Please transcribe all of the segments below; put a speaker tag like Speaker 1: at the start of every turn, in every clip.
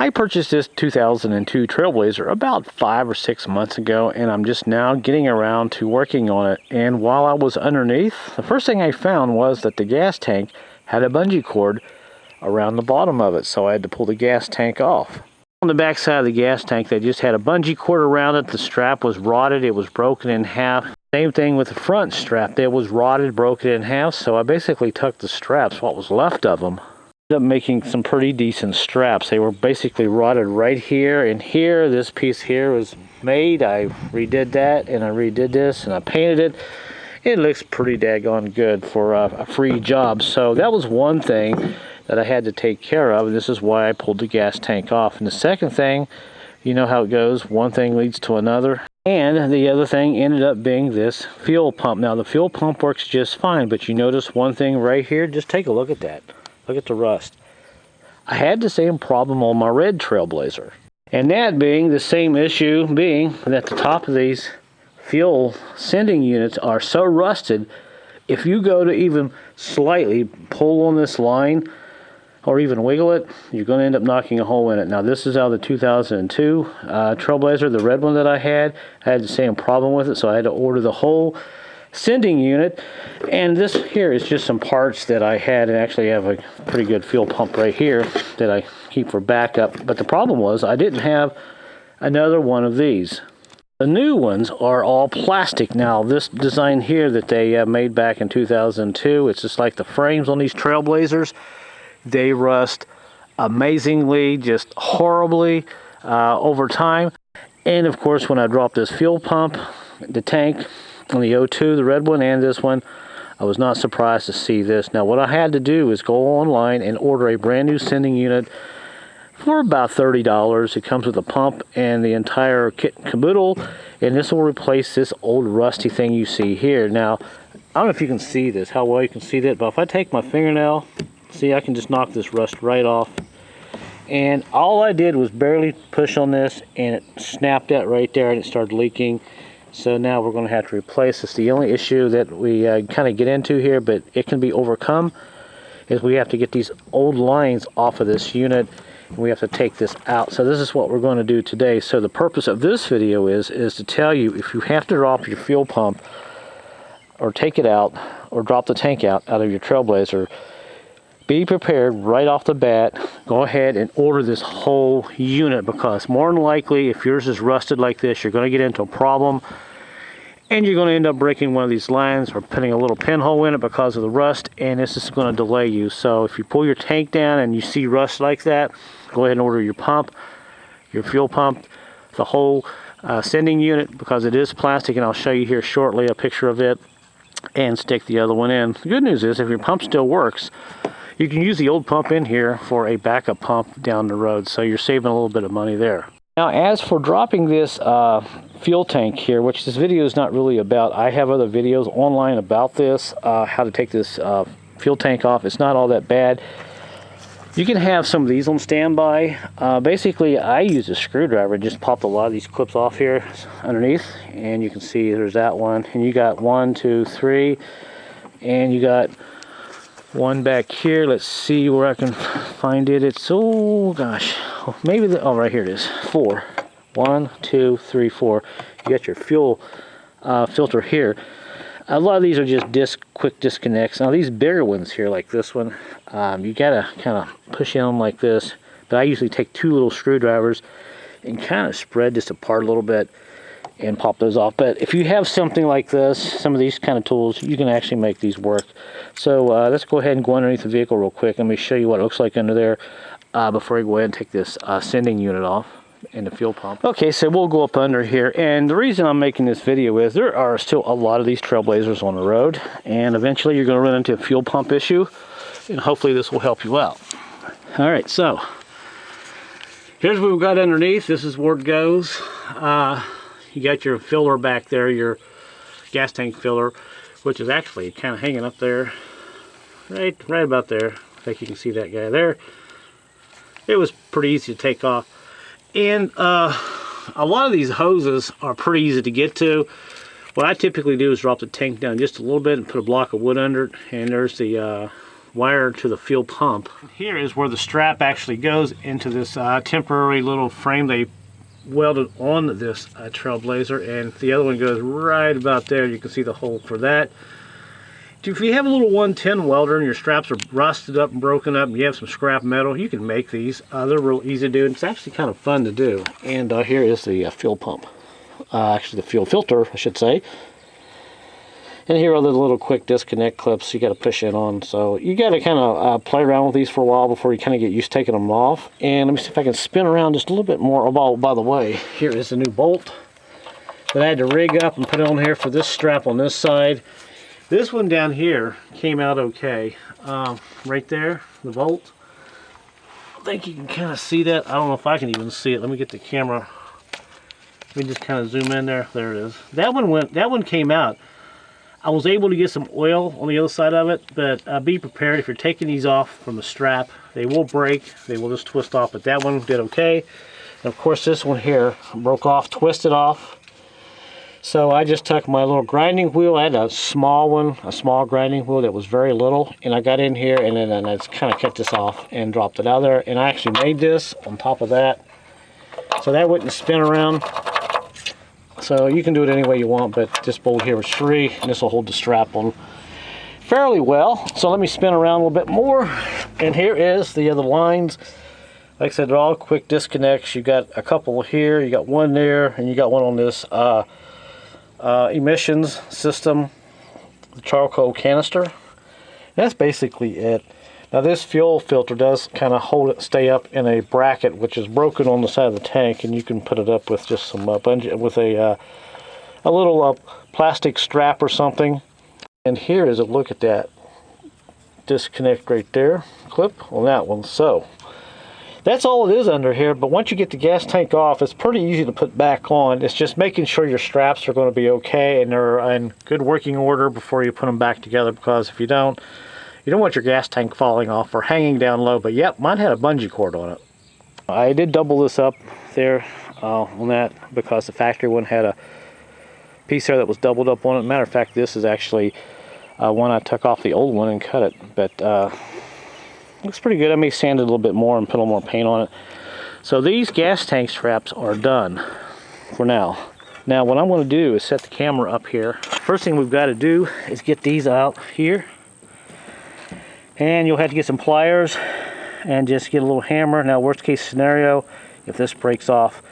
Speaker 1: I purchased this 2002 Trailblazer about 5 or 6 months ago, and I'm just now getting around to working on it. And while I was underneath, the first thing I found was that the gas tank had a bungee cord around the bottom of it, so I had to pull the gas tank off. On the back side of the gas tank, they just had a bungee cord around it. The strap was rotted, it was broken in half. Same thing with the front strap, it was rotted, broken in half, so I basically took the straps, what was left of them, up making some pretty decent straps. They were basically rotted right here and here. This piece here was made. I redid that, and I redid this, and I painted it. It looks pretty daggone good for a free job. So that was one thing that I had to take care of, and this is why I pulled the gas tank off. And the second thing, you know how it goes, one thing leads to another. And the other thing ended up being this fuel pump. Now the fuel pump works just fine, but you notice one thing right here. Just take a look at that. Look at the rust. I had the same problem on my red Trailblazer. And that being the same issue being that the top of these fuel sending units are so rusted, if you go to even slightly pull on this line or even wiggle it, you're going to end up knocking a hole in it. Now this is out of the 2002 Trailblazer, the red one that I had the same problem with it, so I had to order the whole sending unit. And this here is just some parts that I had, and actually have a pretty good fuel pump right here that I keep for backup. But the problem was I didn't have another one of these. The new ones are all plastic. Now this design here that they made back in 2002, it's just like the frames on these Trailblazers. They rust amazingly, just horribly over time. And of course, when I dropped this fuel pump, the tank on the 02, the red one, and this one, I was not surprised to see this. Now what I had to do is go online and order a brand new sending unit for about $30. It comes with a pump and the entire kit and caboodle, and this will replace this old rusty thing you see here. Now I don't know if you can see this, how well you can see that, but if I take my fingernail, see, I can just knock this rust right off. And all I did was barely push on this, and it snapped that right there, and it started leaking. So now we're going to have to replace this. The only issue that we kind of get into here, but it can be overcome, is we have to get these old lines off of this unit, and we have to take this out. So this is what we're going to do today. So the purpose of this video is to tell you, if you have to drop your fuel pump or take it out or drop the tank out of your Trailblazer, be prepared right off the bat. Go ahead and order this whole unit, because more than likely, if yours is rusted like this, you're going to get into a problem, and you're going to end up breaking one of these lines or putting a little pinhole in it because of the rust, and this is going to delay you. So if you pull your tank down and you see rust like that, go ahead and order your pump, your fuel pump, the whole sending unit, because it is plastic, and I'll show you here shortly a picture of it, and stick the other one in. The good news is, if your pump still works, you can use the old pump in here for a backup pump down the road, so you're saving a little bit of money there. Now, as for dropping this fuel tank here, which this video is not really about, I have other videos online about this, how to take this fuel tank off. It's not all that bad. You can have some of these on standby. Basically, I use a screwdriver and just popped a lot of these clips off here underneath, and you can see there's that one, and you got 1, 2, 3, and you got one back here. Let's see where I can find it. It's, oh gosh, maybe oh, right here it is. 4. 1, 2, 3, 4. You got your fuel filter here. A lot of these are just quick disconnects. Now these bigger ones here, like this one, you gotta kind of push in them like this. But I usually take 2 little screwdrivers and kind of spread this apart a little bit and pop those off. But if you have something like this, some of these kind of tools, you can actually make these work. So let's go ahead and go underneath the vehicle real quick. Let me show you what it looks like under there before I go ahead and take this sending unit off and the fuel pump. Okay, so we'll go up under here, and the reason I'm making this video is there are still a lot of these Trailblazers on the road, and eventually you're going to run into a fuel pump issue, and hopefully this will help you out. All right, so here's what we've got underneath. This is where it goes. You got your filler back there, your gas tank filler, which is actually kind of hanging up there, right about there. I think you can see that guy there. It was pretty easy to take off. And a lot of these hoses are pretty easy to get to. What I typically do is drop the tank down just a little bit and put a block of wood under it, and there's the wired to the fuel pump. Here is where the strap actually goes into this temporary little frame they welded on this Trailblazer, and the other one goes right about there. You can see the hole for that. If you have a little 110 welder and your straps are rusted up and broken up and you have some scrap metal, you can make these. They're real easy to do, and it's actually kind of fun to do. And here is the fuel pump. Actually the fuel filter, I should say. And here are the little quick disconnect clips you got to push in on. So you got to kind of play around with these for a while before you kind of get used to taking them off. And let me see if I can spin around just a little bit more. Oh, by the way, here is the new bolt that I had to rig up and put on here for this strap on this side. This one down here came out okay. Right there, the bolt. I think you can kind of see that. I don't know if I can even see it. Let me get the camera. Let me just kind of zoom in there. There it is. That one came out. I was able to get some oil on the other side of it, but be prepared if you're taking these off from the strap. They will break. They will just twist off, but that one did okay. And of course this one here broke off, twisted off. So I just took my little grinding wheel. I had a small one, a small grinding wheel that was very little, and I got in here and then I just kind of cut this off and dropped it out of there. And I actually made this on top of that, so that wouldn't spin around. So you can do it any way you want, but this bolt here is free, and this will hold the strap on fairly well. So let me spin around a little bit more, and here is the other lines. Like I said, they're all quick disconnects. You got a couple here, you got one there, and you got one on this emissions system, the charcoal canister. That's basically it. Now this fuel filter does kind of hold it, stay up in a bracket which is broken on the side of the tank, and you can put it up with just some with a little plastic strap or something. And here is a look at that disconnect right there, clip on that one. So that's all it is under here, but once you get the gas tank off, it's pretty easy to put back on. It's just making sure your straps are going to be okay and they're in good working order before you put them back together, because if you don't want your gas tank falling off or hanging down low. But yep, mine had a bungee cord on it. I did double this up there on that, because the factory one had a piece there that was doubled up on it. Matter of fact, this is actually one I took off the old one and cut it, but looks pretty good. I may sand it a little bit more and put a little more paint on it. So these gas tank straps are done for now. Now what I'm going to do is set the camera up here. First thing we've got to do is get these out here. And you'll have to get some pliers and just get a little hammer. Now worst case scenario, if this breaks off,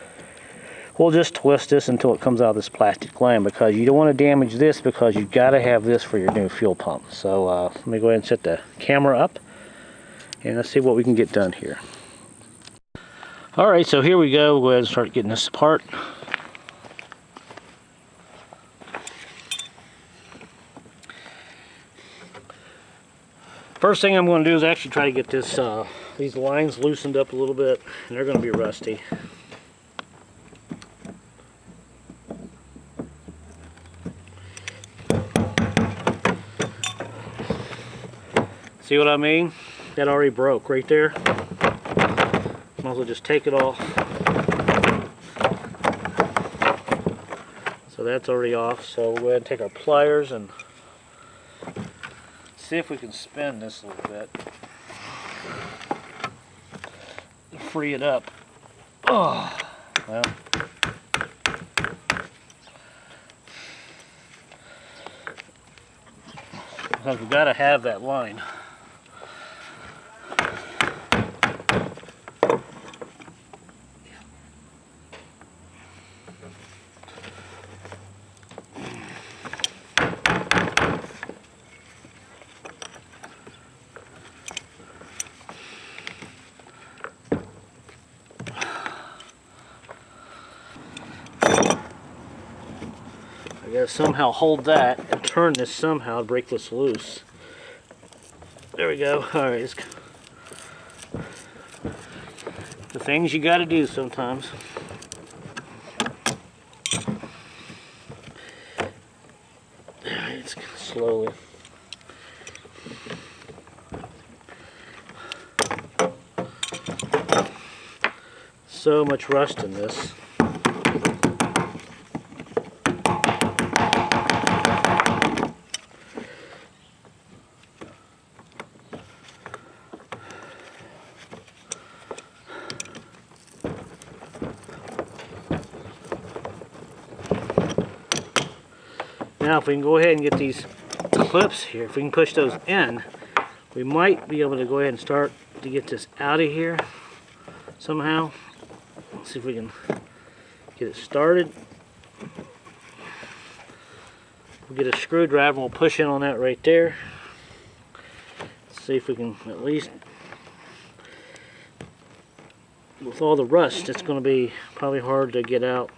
Speaker 1: we'll just twist this until it comes out of this plastic line, because you don't want to damage this, because you've got to have this for your new fuel pump. So let me go ahead and set the camera up, and let's see what we can get done here. Alright, so here we go. We'll go ahead and start getting this apart. First thing I'm going to do is actually try to get this these lines loosened up a little bit, and they're going to be rusty. See what I mean? That already broke right there. Might as well just take it off. So that's already off. So we'll go ahead and take our pliers and see if we can spin this a little bit to free it up. Oh, well. Because we've got to have that line. I gotta somehow hold that and turn this somehow to break this loose. There we go. Alright. The things you gotta do sometimes. It's slowly. So much rust in this. Now if we can go ahead and get these clips here, if we can push those in, we might be able to go ahead and start to get this out of here somehow. Let's see if we can get it started. We'll get a screwdriver and we'll push in on that right there. Let's see if we can at least, with all the rust, it's going to be probably hard to get out.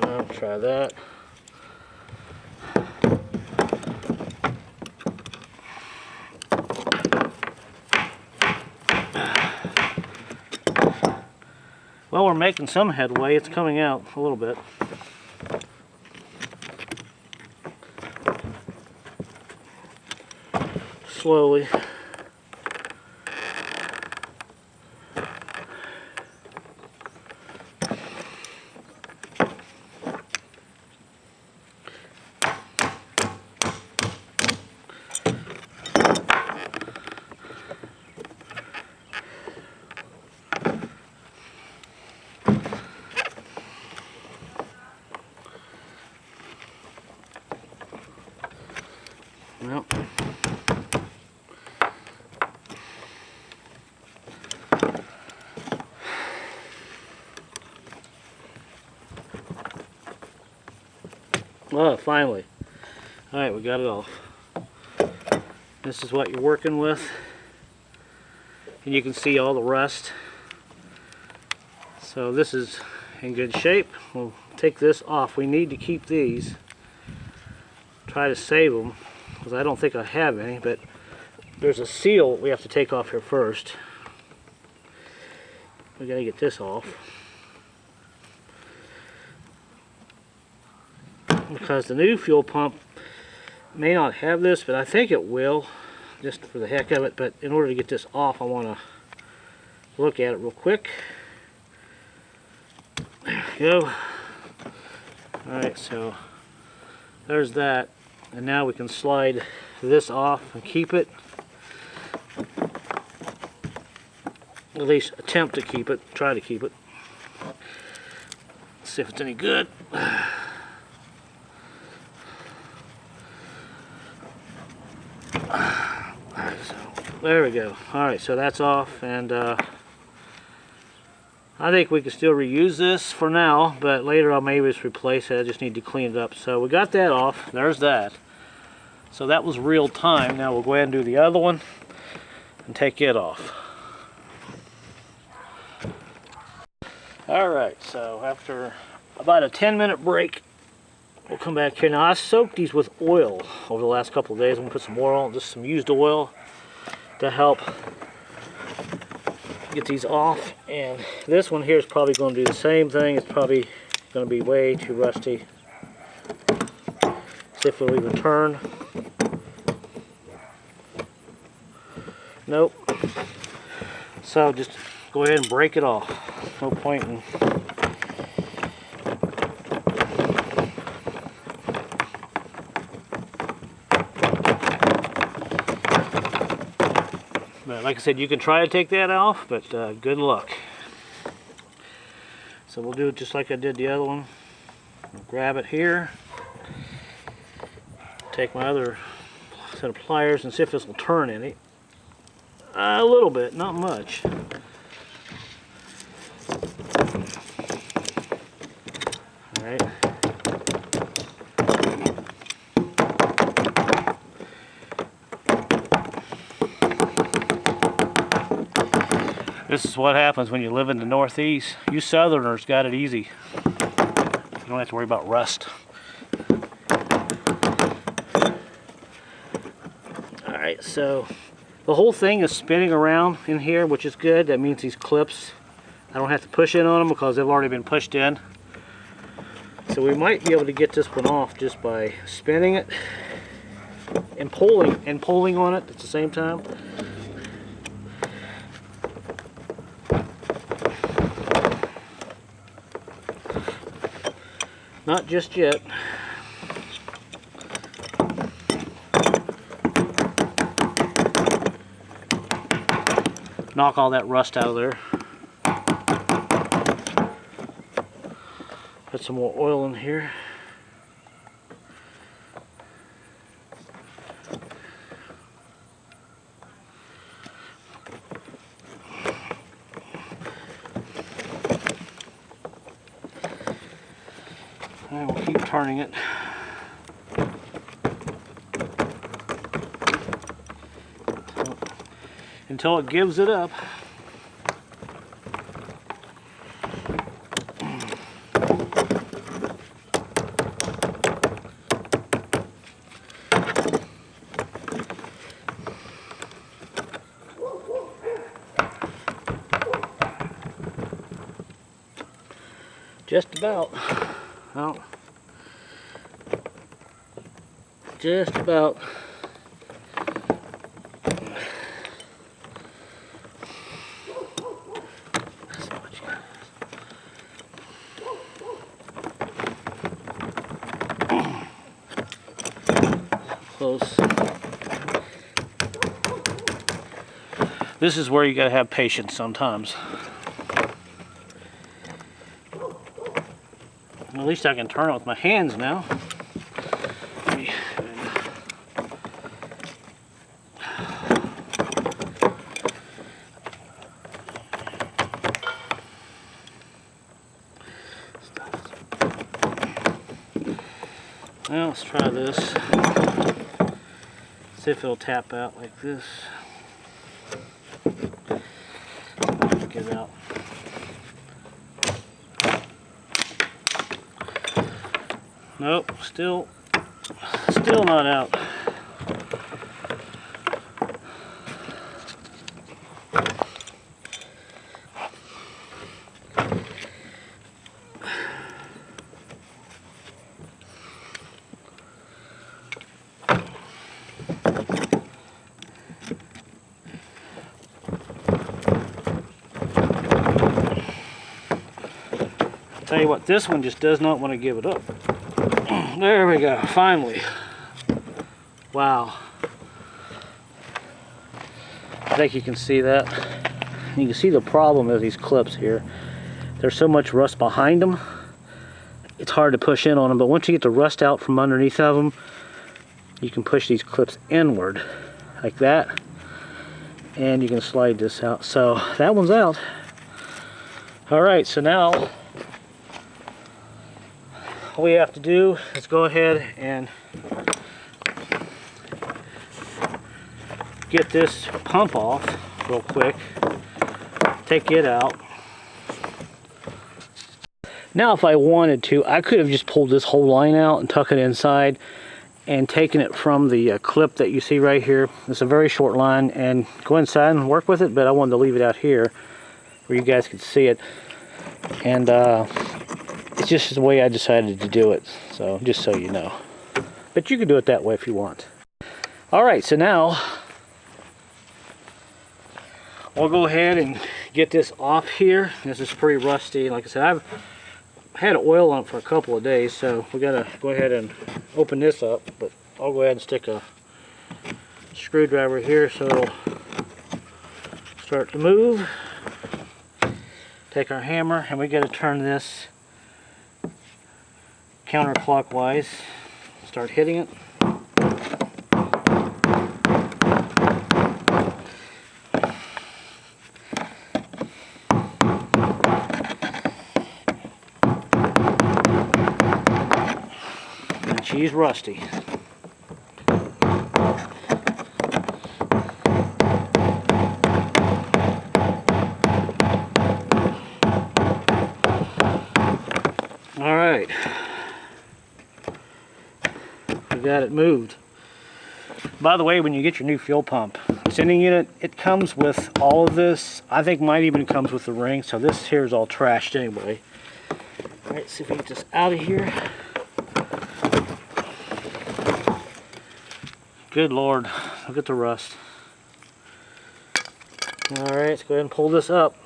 Speaker 1: I'll try that. Well, we're making some headway. It's coming out a little bit. Slowly. Well, oh, finally. Alright, we got it off. This is what you're working with. And you can see all the rust. So this is in good shape. We'll take this off. We need to keep these. Try to save them, because I don't think I have any, but there's a seal we have to take off here first. We gotta get this off. Because the new fuel pump may not have this, but I think it will, just for the heck of it. But in order to get this off, I want to look at it real quick. There we go. Alright, so there's that. And now we can slide this off and keep it. At least attempt to keep it. Try to keep it. Let's see if it's any good. There we go. Alright, so that's off, and I think we can still reuse this for now, but later I'll maybe just replace it. I just need to clean it up. So we got that off. There's that. So that was real time. Now we'll go ahead and do the other one and take it off. Alright, so after about a 10-minute break, we'll come back here. Now I soaked these with oil over the last couple of days. I'm going to put some more on, just some used oil to help get these off. And this one here is probably going to do the same thing. It's probably going to be way too rusty. See if it'll even turn. Nope. So just go ahead and break it off. No point in but like I said, you can try to take that off, but good luck. So we'll do it just like I did the other one. I'll grab it here. Take my other set of pliers and see if this will turn any. A little bit, not much. Alright. This is what happens when you live in the Northeast. You Southerners got it easy. You don't have to worry about rust. Alright, so the whole thing is spinning around in here, which is good. That means these clips, I don't have to push in on them because they've already been pushed in. So we might be able to get this one off just by spinning it and pulling on it at the same time. Not just yet. Knock all that rust out of there. Put some more oil in here. And we'll keep turning it. Until it gives it up. Just about. Well, just about. Close. This is where you gotta have patience sometimes. At least I can turn it with my hands now. Now let's try this. See if it'll tap out like this. Get it out. Nope, still not out. Tell you what, this one just does not want to give it up. There we go, finally. Wow. I think you can see that. You can see the problem of these clips here. There's so much rust behind them, it's hard to push in on them, but once you get the rust out from underneath of them, you can push these clips inward, like that, and you can slide this out. So that one's out. Alright, so now all we have to do is go ahead and get this pump off real quick, take it out. Now if I wanted to, I could have just pulled this whole line out and tuck it inside and taken it from the clip that you see right here. It's a very short line, and go inside and work with it, but I wanted to leave it out here where you guys could see it. And it's just the way I decided to do it, so just so you know. But you can do it that way if you want. Alright, so now we'll go ahead and get this off here. This is pretty rusty. Like I said, I've had oil on it for a couple of days, so we gotta go ahead and open this up. But I'll go ahead and stick a screwdriver here so it'll start to move. Take our hammer and we gotta turn this counterclockwise. Start hitting it. And she's rusty. All right. Got it moved. By the way, when you get your new fuel pump sending unit, it comes with all of this. I think mine even comes with the ring, so this here is all trashed anyway. All right, see if we get this out of here. Good Lord, look at the rust. All right, let's go ahead and pull this up.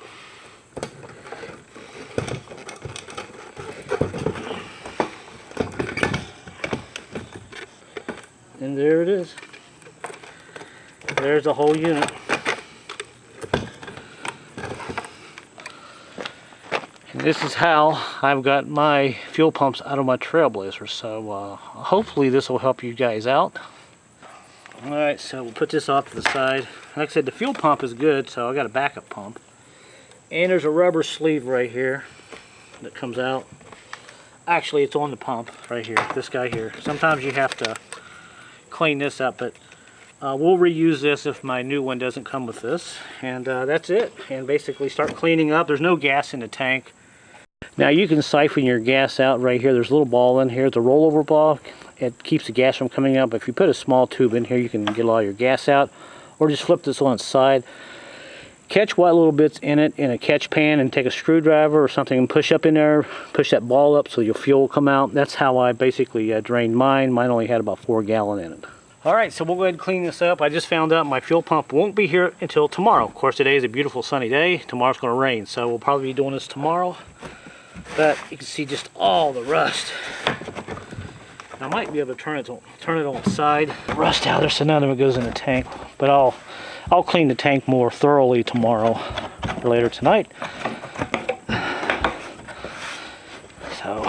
Speaker 1: And there it is. There's the whole unit. And This is how I've got my fuel pumps out of my Trailblazer. So hopefully this will help you guys out. Alright, so we'll put this off to the side. Like I said, the fuel pump is good, so I got a backup pump. And there's a rubber sleeve right here that comes out. Actually, it's on the pump right here, this guy here. Sometimes you have to clean this up, but we'll reuse this if my new one doesn't come with this. And that's it. And basically start cleaning up. There's no gas in the tank. Now you can siphon your gas out right here. There's a little ball in here. It's a rollover ball. It keeps the gas from coming out. But if you put a small tube in here, you can get all your gas out. Or just flip this on its side. Catch what little bits in it in a catch pan and take a screwdriver or something and push up in there. Push that ball up so your fuel will come out. That's how I basically drained mine. Mine only had about 4 gallons in it. Alright, so we'll go ahead and clean this up. I just found out my fuel pump won't be here until tomorrow. Of course, today is a beautiful sunny day. Tomorrow's going to rain, so we'll probably be doing this tomorrow. But you can see just all the rust. I might be able to turn it on its side. Rust out there, so none of it goes in the tank. But I'll clean the tank more thoroughly tomorrow or later tonight. So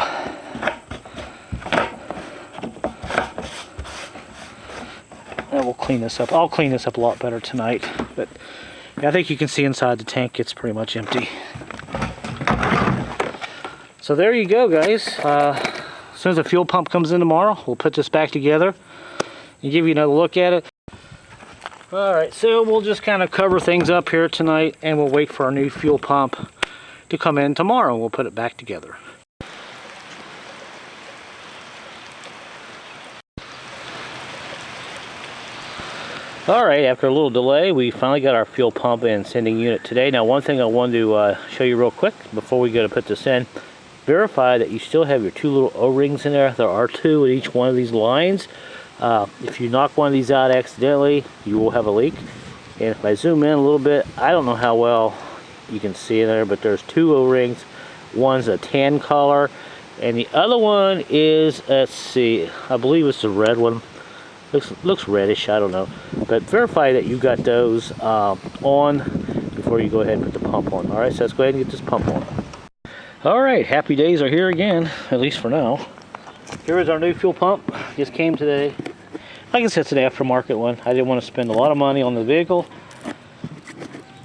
Speaker 1: and we'll clean this up. I'll clean this up a lot better tonight. But I think you can see inside the tank it's pretty much empty. So there you go, guys. As soon as the fuel pump comes in tomorrow, we'll put this back together and give you another look at it. Alright, so we'll just kind of cover things up here tonight and we'll wait for our new fuel pump to come in tomorrow and we'll put it back together. Alright, after a little delay, we finally got our fuel pump and sending unit today. Now, one thing I wanted to show you real quick before we go to put this in. Verify that you still have your 2 little O-rings in there. There are 2 in each one of these lines. If you knock one of these out accidentally, you will have a leak. And if I zoom in a little bit, I don't know how well you can see in there, but there's 2 O-rings. One's a tan color, and the other one is, let's see, I believe it's the red one. Looks reddish, I don't know. But verify that you got those on before you go ahead and put the pump on. Alright, so let's go ahead and get this pump on. Alright, happy days are here again, at least for now. Here is our new fuel pump. Just came today. Like I said, it's an aftermarket one. I didn't want to spend a lot of money on the vehicle.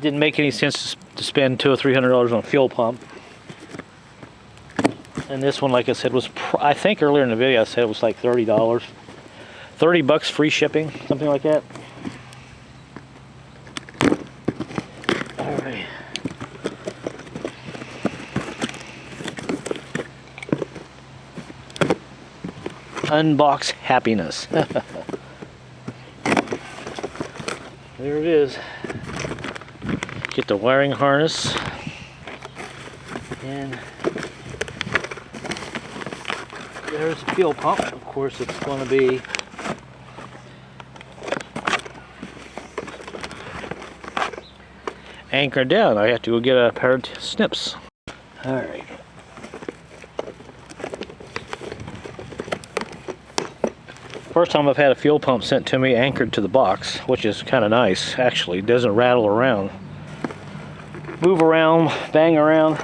Speaker 1: Didn't make any sense to spend $200 or $300 on a fuel pump. And this one, like I said, was, I think earlier in the video I said it was like $30. 30 bucks free shipping, something like that. Alright. Unbox happiness. There it is. Get the wiring harness. And there's the fuel pump. Of course, it's going to be anchored down. I have to go get a pair of snips. Alright. First time I've had a fuel pump sent to me anchored to the box, which is kind of nice, actually. It doesn't rattle around. Move around, bang around,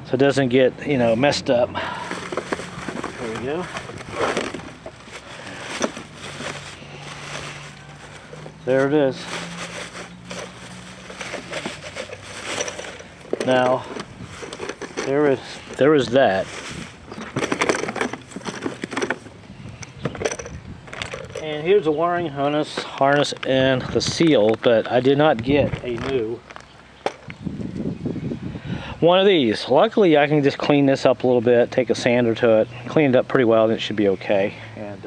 Speaker 1: so it doesn't get, you know, messed up. There we go. There it is. Now, there is that. And here's the wiring harness and the seal, but I did not get a new one of these. Luckily, I can just clean this up a little bit, take a sander to it, clean it up pretty well, and it should be okay. And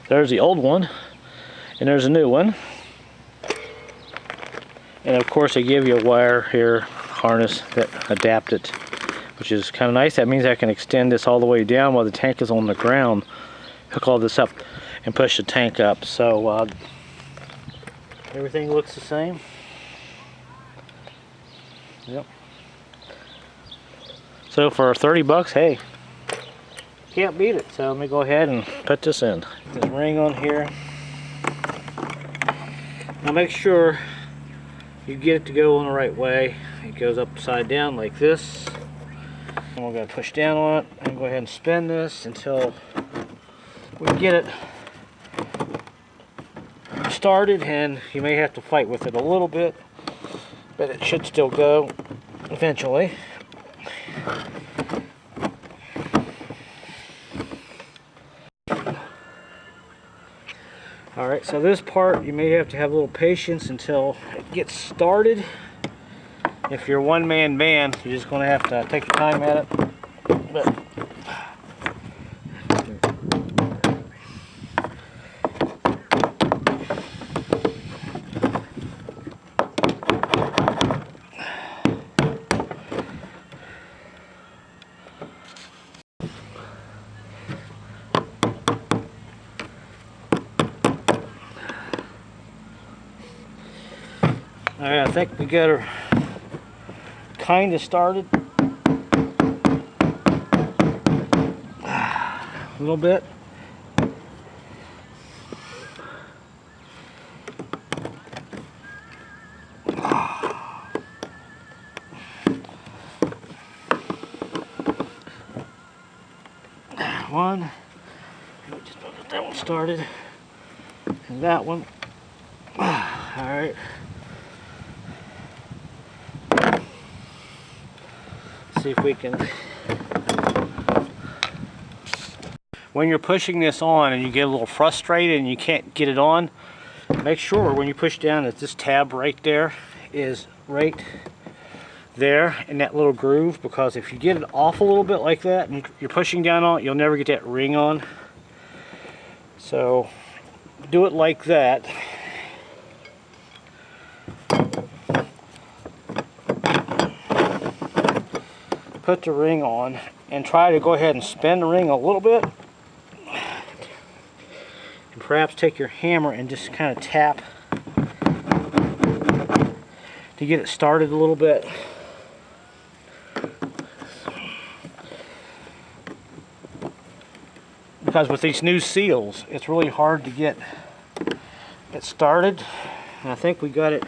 Speaker 1: there's the old one, and there's a new one. And of course, they give you a wire here, harness that adapt it, which is kind of nice. That means I can extend this all the way down while the tank is on the ground, hook all this up and push the tank up. So everything looks the same. Yep. So for 30 bucks, hey, can't beat it. So let me go ahead and put this in. This ring on here. Now make sure you get it to go in the right way. It goes upside down like this. And we're going to push down on it and go ahead and spin this until we get it started. And you may have to fight with it a little bit, but it should still go eventually. Alright, so this part you may have to have a little patience until it gets started. If you're a one-man band, you're just going to have to take your time at it. But alright, I think we got her kind of started. A little bit. One. Just get that one started. And that one. Alright. See if we can. When you're pushing this on and you get a little frustrated and you can't get it on, make sure when you push down that this tab right there is right there in that little groove, because if you get it off a little bit like that and you're pushing down on it, you'll never get that ring on. So do it like that. Put the ring on and try to go ahead and spin the ring a little bit, and perhaps take your hammer and just kind of tap to get it started a little bit. Because with these new seals, it's really hard to get it started, and I think we got it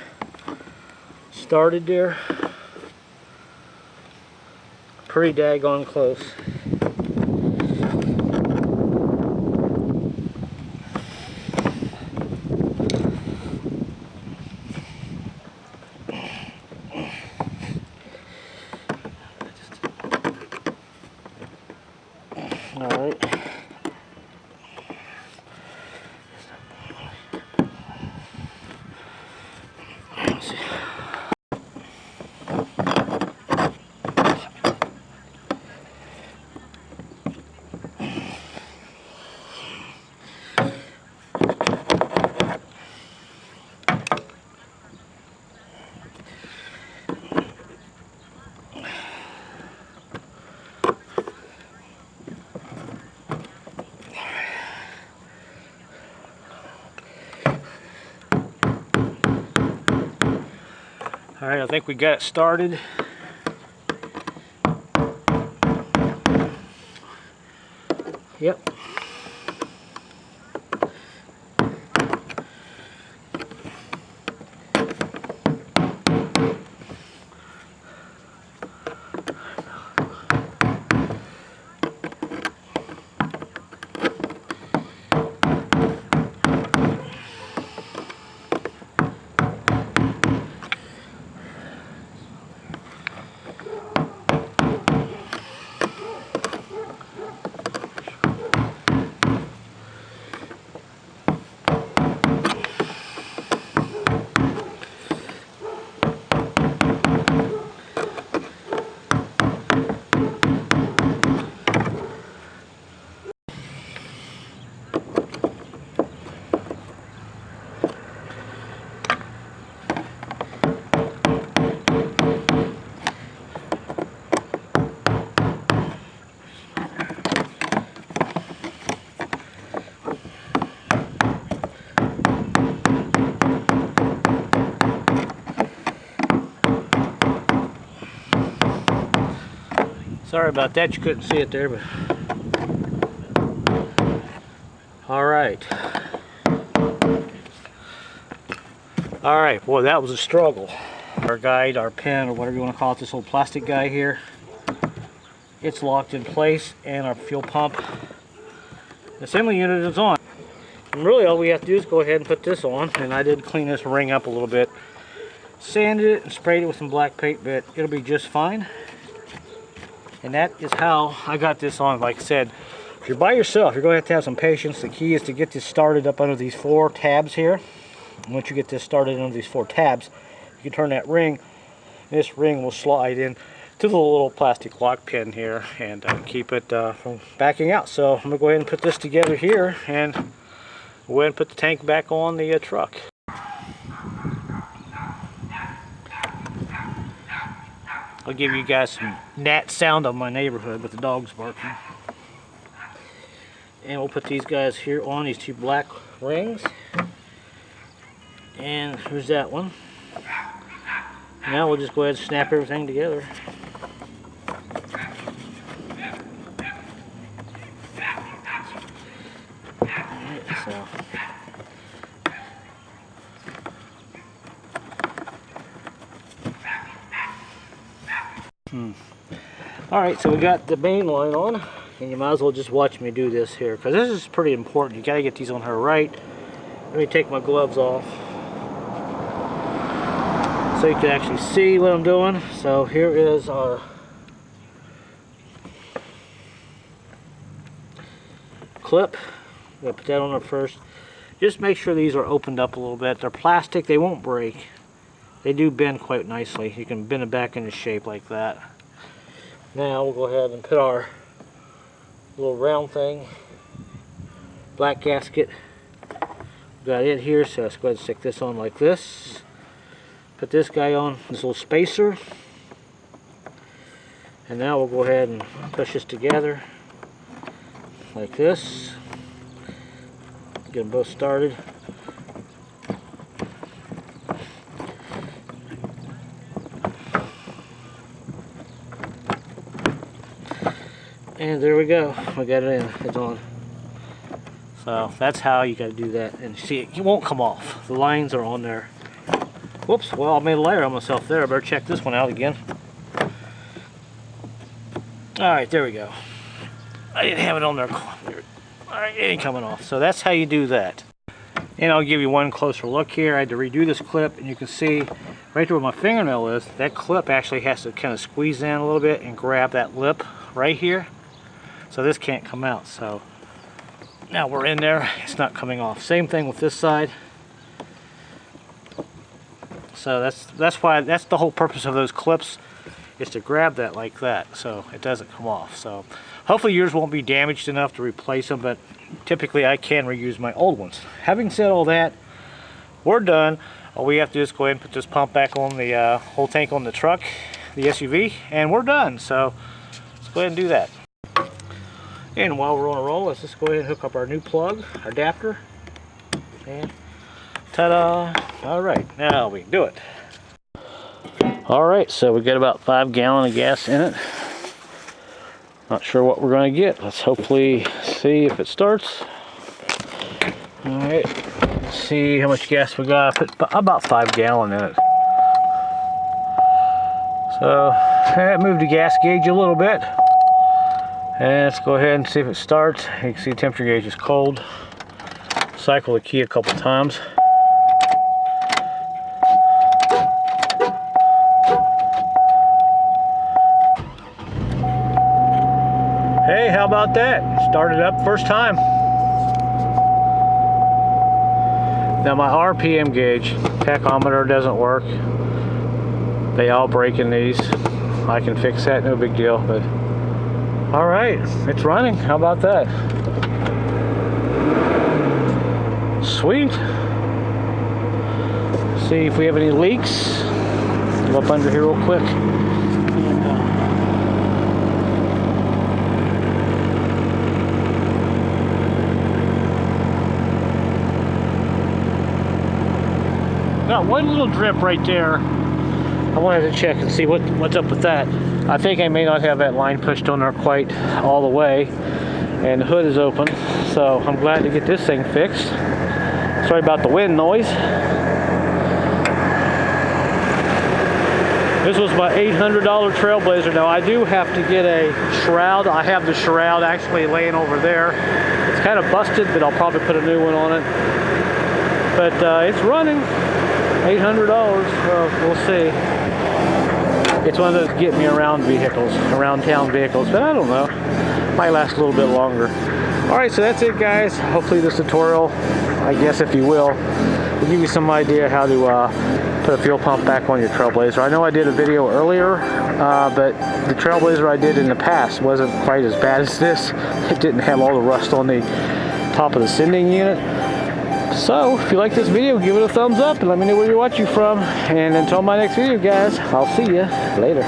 Speaker 1: started there. Pretty daggone close. All right. Let's see. All right, I think we got it started. Yep. Sorry about that, you couldn't see it there, but all right. All right, boy, that was a struggle. Our guide, our pin, or whatever you want to call it, this old plastic guy here, it's locked in place, and our fuel pump assembly unit is on. And really all we have to do is go ahead and put this on, and I did clean this ring up a little bit, sanded it and sprayed it with some black paint, but it'll be just fine. And that is how I got this on. Like I said, if you're by yourself, you're going to have some patience. The key is to get this started up under these 4 tabs here. And once you get this started under these 4 tabs, you can turn that ring. This ring will slide in to the little plastic lock pin here and keep it from backing out. So I'm going to go ahead and put this together here and go ahead and put the tank back on the truck. I'll give you guys some gnat sound of my neighborhood with the dogs barking. And we'll put these guys here on, these 2 black rings. And here's that one. Now we'll just go ahead and snap everything together. Alright, so. Alright, so we got the main line on, and you might as well just watch me do this here, because this is pretty important. You gotta get these on her right. Let me take my gloves off so you can actually see what I'm doing. So here is our clip. I'm gonna put that on there first. Just make sure these are opened up a little bit. They're plastic, they won't break. They do bend quite nicely. You can bend it back into shape like that. Now we'll go ahead and put our little round thing, black gasket. Got it here, so let's go ahead and stick this on like this. Put this guy on, this little spacer. And now we'll go ahead and push this together like this. Get them both started. And there we go. We got it in. It's on. So that's how you got to do that. And see, it won't come off. The lines are on there. Whoops. Well, I made a layer on myself there. I better check this one out again. Alright, there we go. I didn't have it on there. Alright, it ain't coming off. So that's how you do that. And I'll give you one closer look here. I had to redo this clip, and you can see right where my fingernail is, that clip actually has to kind of squeeze in a little bit and grab that lip right here. So this can't come out. So now we're in there, it's not coming off. Same thing with this side. So that's why, that's the whole purpose of those clips, is to grab that like that so it doesn't come off. So hopefully yours won't be damaged enough to replace them, but typically I can reuse my old ones. Having said all that, we're done. All we have to do is go ahead and put this pump back on the whole tank on the truck, the SUV, and we're done. So let's go ahead and do that. And while we're on a roll, let's just go ahead and hook up our new plug, our adapter, and ta-da! All right, now we can do it. All right, so we got about 5 gallons of gas in it. Not sure what we're going to get. Let's hopefully see if it starts. All right, let's see how much gas we got. I put about 5 gallons in it. So I moved the gas gauge a little bit. And let's go ahead and see if it starts. You can see the temperature gauge is cold. Cycle the key a couple times. Hey, how about that? Started up first time. Now my RPM gauge, tachometer doesn't work. They all break in these. I can fix that, no big deal. But all right, it's running. How about that? Sweet. See if we have any leaks. Go up under here real quick. Got one little drip right there. I wanted to check and see what's up with that. I think I may not have that line pushed on there quite all the way, and the hood is open, so I'm glad to get this thing fixed. Sorry about the wind noise. This was my $800 Trailblazer. Now I do have to get a shroud. I have the shroud actually laying over there. It's kind of busted, but I'll probably put a new one on it. But it's running. $800. We'll see. It's one of those get me around vehicles, around town vehicles, but I don't know. Might last a little bit longer. Alright, so that's it, guys. Hopefully this tutorial, I guess if you will give you some idea how to put a fuel pump back on your Trailblazer. I know I did a video earlier, but the Trailblazer I did in the past wasn't quite as bad as this. It didn't have all the rust on the top of the sending unit. So, if you like this video, give it a thumbs up and let me know where you're watching from. And until my next video, guys, I'll see you later.